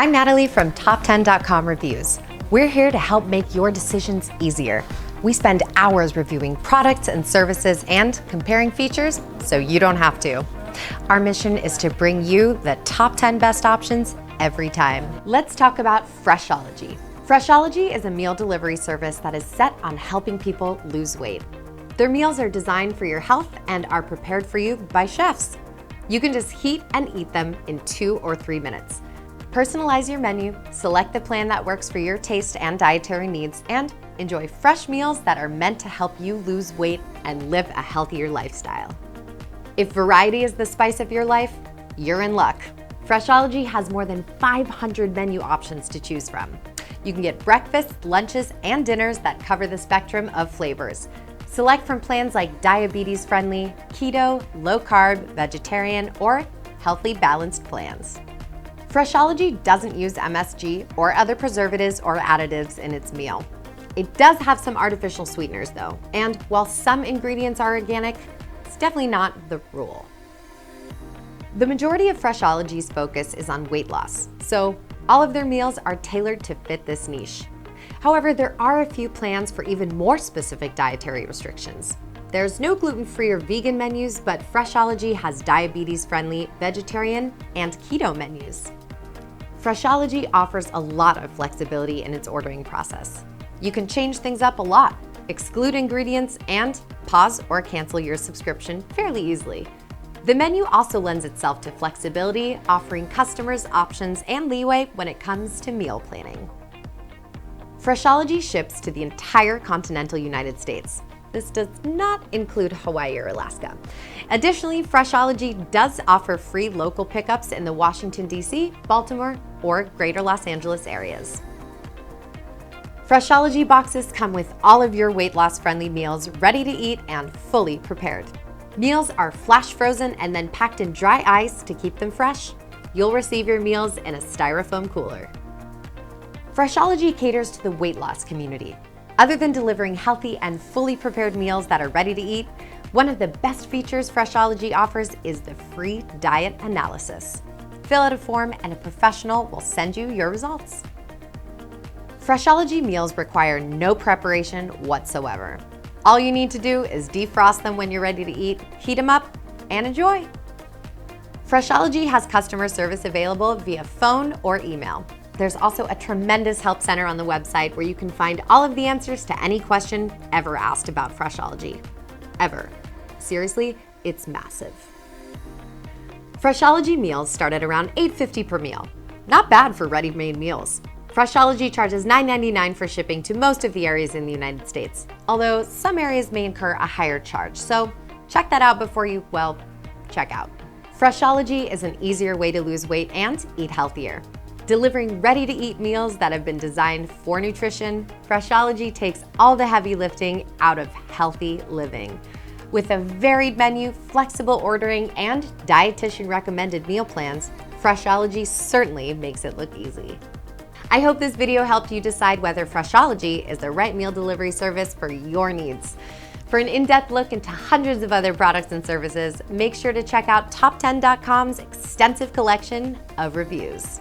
I'm Natalie from Top10.com Reviews. We're here to help make your decisions easier. We spend hours reviewing products and services and comparing features so you don't have to. Our mission is to bring you the top 10 best options every time. Let's talk about Freshology. Freshology is a meal delivery service that is set on helping people lose weight. Their meals are designed for your health and are prepared for you by chefs. You can just heat and eat them in 2 or 3 minutes. Personalize your menu, select the plan that works for your taste and dietary needs, and enjoy fresh meals that are meant to help you lose weight and live a healthier lifestyle. If variety is the spice of your life, you're in luck. Freshology has more than 500 menu options to choose from. You can get breakfasts, lunches, and dinners that cover the spectrum of flavors. Select from plans like diabetes-friendly, keto, low-carb, vegetarian, or healthily balanced plans. Freshology doesn't use MSG or other preservatives or additives in its meal. It does have some artificial sweeteners though, and while some ingredients are organic, it's definitely not the rule. The majority of Freshology's focus is on weight loss, so all of their meals are tailored to fit this niche. However, there are a few plans for even more specific dietary restrictions. There's no gluten-free or vegan menus, but Freshology has diabetes-friendly, vegetarian, and keto menus. Freshology offers a lot of flexibility in its ordering process. You can change things up a lot, exclude ingredients, and pause or cancel your subscription fairly easily. The menu also lends itself to flexibility, offering customers options and leeway when it comes to meal planning. Freshology ships to the entire continental United States. This does not include Hawaii or Alaska. Additionally, Freshology does offer free local pickups in the Washington, D.C., Baltimore, or Greater Los Angeles areas. Freshology boxes come with all of your weight loss friendly meals ready to eat and fully prepared. Meals are flash frozen and then packed in dry ice to keep them fresh. You'll receive your meals in a styrofoam cooler. Freshology caters to the weight loss community. Other than delivering healthy and fully prepared meals that are ready to eat, one of the best features Freshology offers is the free diet analysis. Fill out a form and a professional will send you your results. Freshology meals require no preparation whatsoever. All you need to do is defrost them when you're ready to eat, heat them up, and enjoy. Freshology has customer service available via phone or email. There's also a tremendous help center on the website where you can find all of the answers to any question ever asked about Freshology. Ever. Seriously, it's massive. Freshology meals start at around $8.50 per meal. Not bad for ready-made meals. Freshology charges $9.99 for shipping to most of the areas in the United States, although some areas may incur a higher charge, so check that out before you, well, check out. Freshology is an easier way to lose weight and eat healthier. Delivering ready-to-eat meals that have been designed for nutrition, Freshology takes all the heavy lifting out of healthy living. With a varied menu, flexible ordering, and dietitian-recommended meal plans, Freshology certainly makes it look easy. I hope this video helped you decide whether Freshology is the right meal delivery service for your needs. For an in-depth look into hundreds of other products and services, make sure to check out Top10.com's extensive collection of reviews.